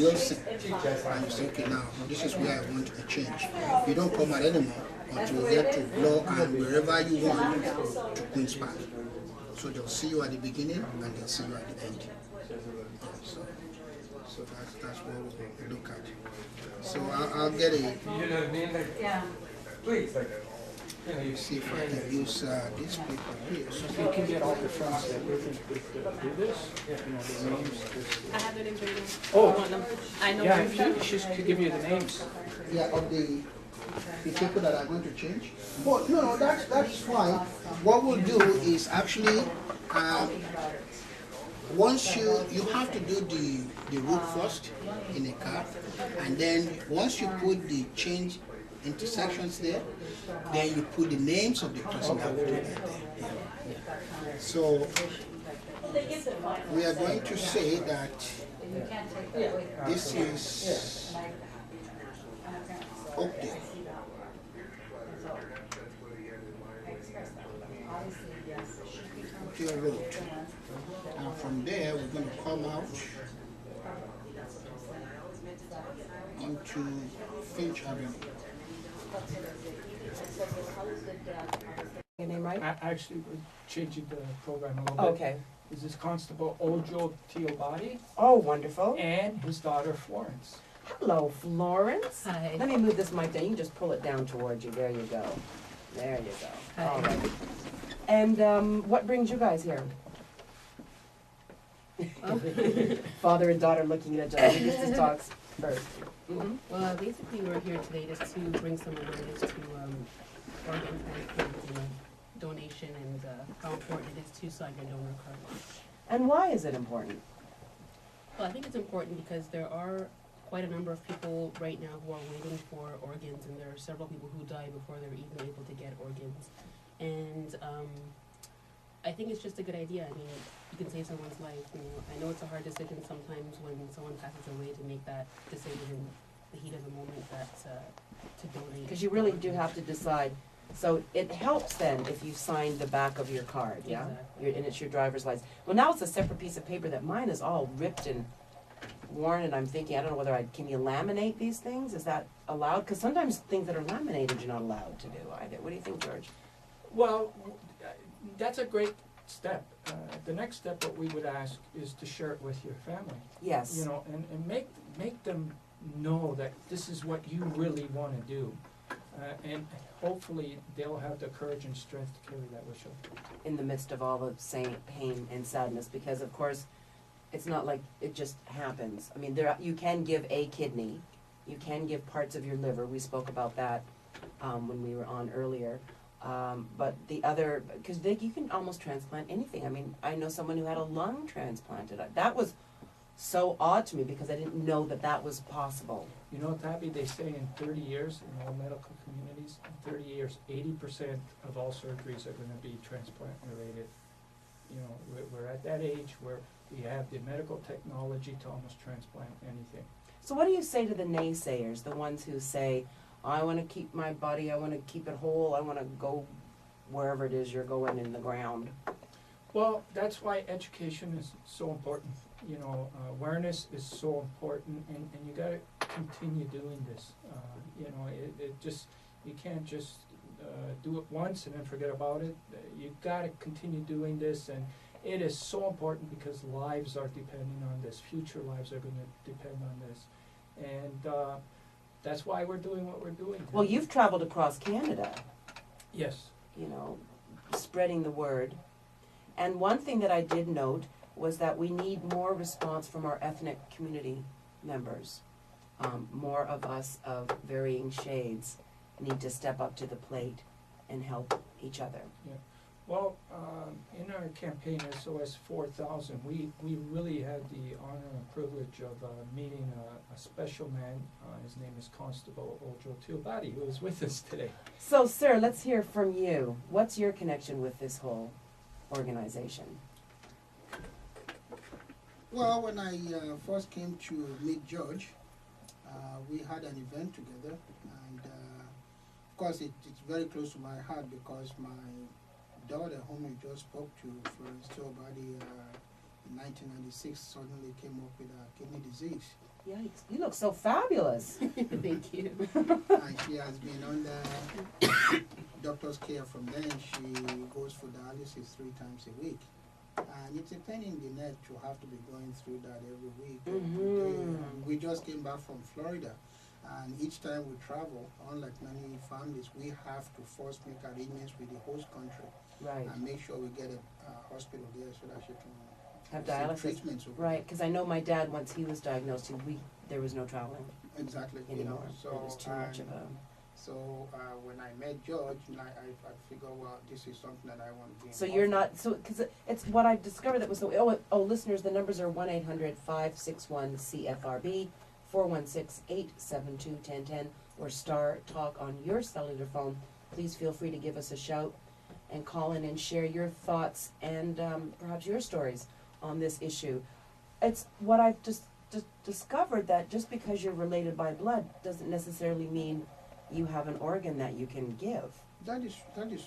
You'll see, and you say, okay, now this is where I want a change. You don't come out anymore until you get to Bloor and wherever you want to Queen's Park. So they'll see you at the beginning and they'll see you at the end. So that's what we look at. So I'll get a. You know what I mean? Like, yeah. Please, like. You see if I can use this paper here. So you can get all the friends that do this. You know, the names. I have the names right now. Oh, I want them. I know. Yeah, she should give you the names. Yeah, of the people that are going to change. But no, that's fine. What we'll do is actually once you have to do the route first in a car, and then once you put the change intersections there, then you put the names of the person that will do that there. Yeah. So we are going to say that this is Oakdale. Oakdale Road. And from there we're going to come out onto Finch Avenue. Your name right? Actually, we're changing the program a little bit. Okay. This is Constable Ojo TABBY. Oh, wonderful. And his daughter Florence. Hello, Florence. Hi. Let me move this mic down. You can just pull it down towards you. There you go. There you go. Hi. All right. And what brings you guys here? Father and daughter looking at each other. This is talks first. Mm-hmm. Well, basically we're here today just to bring some awareness to organ transplant donation and how important it is to sign your donor card. And why is it important? Well, I think it's important because there are quite a number of people right now who are waiting for organs, and there are several people who die before they're even able to get organs. And I think it's just a good idea. I mean, you can save someone's life. You know, I know it's a hard decision sometimes when someone passes away to make that decision in the heat of the moment that to donate. Because you really do have to decide. So it helps then if you sign the back of your card, yeah? Exactly. And it's your driver's license. Well, now it's a separate piece of paper that mine is all ripped and worn, and I'm thinking, I don't know whether can you laminate these things? Is that allowed? Because sometimes things that are laminated you're not allowed to do either. What do you think, George? Well, that's a great step. The next step, what we would ask is to share it with your family. Yes. You know, and make them know that this is what you really want to do. And hopefully they'll have the courage and strength to carry that with you. In the midst of all the same pain and sadness, because of course, it's not like it just happens. I mean, you can give a kidney, you can give parts of your liver. We spoke about that when we were on earlier. But the other, because you can almost transplant anything. I mean, I know someone who had a lung transplanted. That was so odd to me because I didn't know that that was possible. You know, Tabby, they say in 30 years, in all medical communities, in 30 years, 80% of all surgeries are going to be transplant related. You know, we're at that age where we have the medical technology to almost transplant anything. So what do you say to the naysayers, the ones who say, I want to keep my body, I want to keep it whole, I want to go wherever it is you're going in the ground? Well, that's why education is so important. You know, awareness is so important, and you got to continue doing this. You know, you can't just do it once and then forget about it. You got to continue doing this, and it is so important because lives are depending on this. Future lives are going to depend on this, and that's why we're doing what we're doing. Well, you've traveled across Canada. Yes. You know, spreading the word. And one thing that I did note was that we need more response from our ethnic community members. More of us of varying shades need to step up to the plate and help each other. Yeah. Well, in our campaign SOS4000, we really had the honor and privilege of meeting a special man. His name is Constable Ojo TABBY, who is with us today. So, sir, let's hear from you. What's your connection with this whole organization? Well, when I first came to meet George, we had an event together, and of course it's very close to my heart because my daughter, whom we just spoke to, Florence TABBY, in 1996 suddenly came up with a kidney disease. Yikes, you look so fabulous. Thank you. And she has been under doctor's care from then. She goes for dialysis 3 times a week. And it's a pain in the neck to have to be going through that every week. Every day. And we just came back from Florida. And each time we travel, unlike many families, we have to first make arrangements with the host country Right, and make sure we get a hospital there so that she can have receive dialysis. treatments over Right, because I know my dad, once he was diagnosed, there was no traveling there. Exactly. anymore. So, It was too much of a, So when I met George, I figured, well, this is something that I want to be so involved you're in. not, so, because it's what I've discovered that was the, listeners, the numbers are 1-800-561-CFRB, 416-872-1010, or Star Talk on your cellular phone. Please feel free to give us a shout and call in and share your thoughts and perhaps your stories on this issue. It's what I've just discovered, that just because you're related by blood doesn't necessarily mean you have an organ that you can give. That is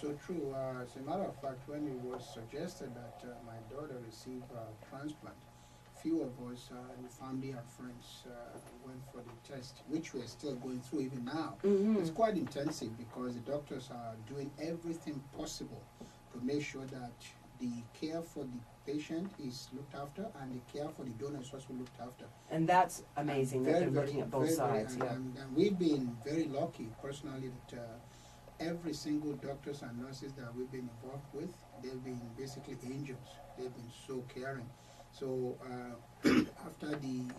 so true. As a matter of fact, when it was suggested that my daughter receive a transplant, few of us in the family and friends went for the test, which we're still going through even now. It's quite intensive because the doctors are doing everything possible to make sure that the care for the patient is looked after and the care for the donor is also looked after. And that's amazing that they're looking at both sides. And we've been very lucky personally that every single doctors and nurses that we've been involved with, they've been basically angels. They've been so caring. So after the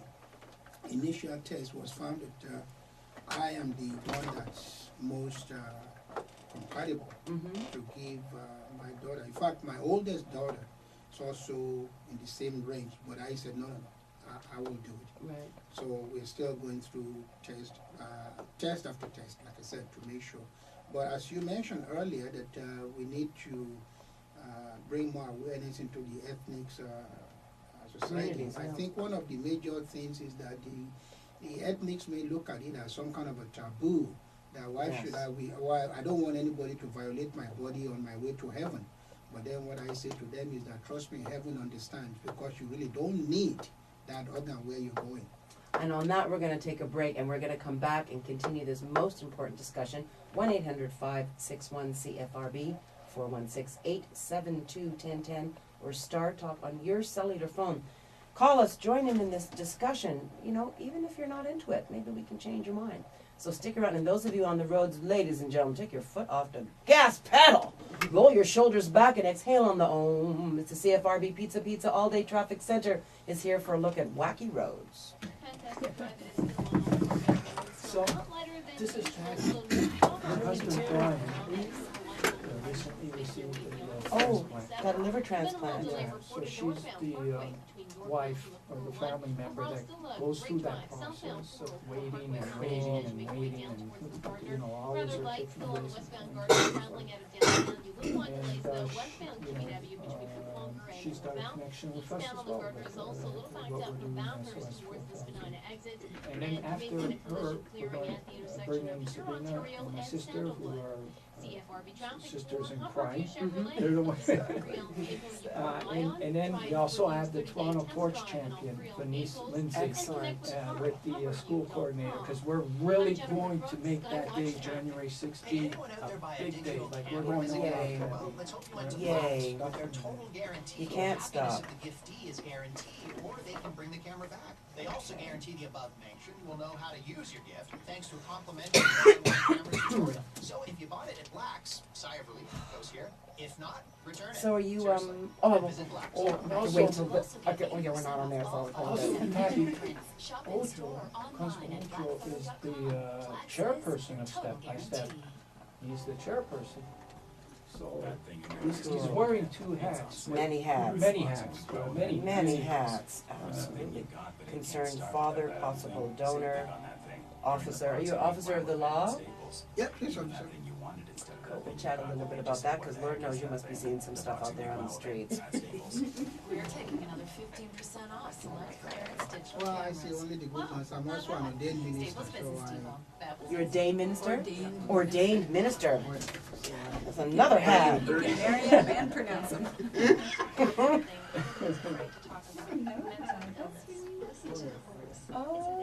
initial test was found that I am the one that's most compatible to give my daughter. In fact, my oldest daughter is also in the same range, but I said, no, I will do it. Right. So we're still going through test after test, like I said, to make sure. But as you mentioned earlier, that we need to bring more awareness into the ethnic society. I think one of the major things is that the ethnics may look at it as some kind of a taboo. That why should I don't want anybody to violate my body on my way to heaven. But then what I say to them is that trust me, heaven understands, because you really don't need that organ where you're going. And on that, we're going to take a break, and we're going to come back and continue this most important discussion. 1-800-561-CFRB, 416-872-1010, or Star Talk on your cellular phone. Call us, join in this discussion. You know, even if you're not into it, maybe we can change your mind. So stick around, and those of you on the roads, ladies and gentlemen, take your foot off the gas pedal. Roll your shoulders back and exhale on the Om. It's the CFRB Pizza All Day Traffic Center is here for a look at wacky roads. So, this is Jackie. My husband Brian recently received a transplant. Got a liver transplant. Yeah, so she's the wife or the family member that goes through that process of waiting and waiting and waiting, and you know, hours or 50 days. She's got a connection with us as well, with what we're doing as SOS4000. And then after her, we're going to bring in Sabrina and my sister, who are sisters in crime. They're the ones. And then we also have the Toronto Torch champion, Veniece, Lindsay, with the school coordinator, because we're really going to make that day, January 16th, a big day. Like, we're going all out. Yay. Their total guarantee You can't stop. the giftee is guaranteed, or they can bring the camera back. They also guarantee the above mentioned will know how to use your gift thanks to a complimentary camera tutorial. So if you bought it at Black's, sigh of relief goes here. If not, return it. So are you, Seriously. wait Visit Black's. till the, okay, yeah, we're not on there, so Also, TABBY Ojo, Constable Ojo is the chairperson of Step by Step. He's the chairperson. So he's wearing 2 hats. Many hats. Many hats. Many hats, absolutely. Concerned father, possible donor, officer. Are you an officer of the law? Yep, yes, officer. We'll chat a little bit about that, because Lord knows you must be seeing some stuff out there on the streets. We're taking another 15% off select clearance digital Well, I cameras. see only the good ones. I'm also an ordained minister, so You're a day minister? Ordained. Ordained minister. That's another hat. You can marry them and pronounce them. is it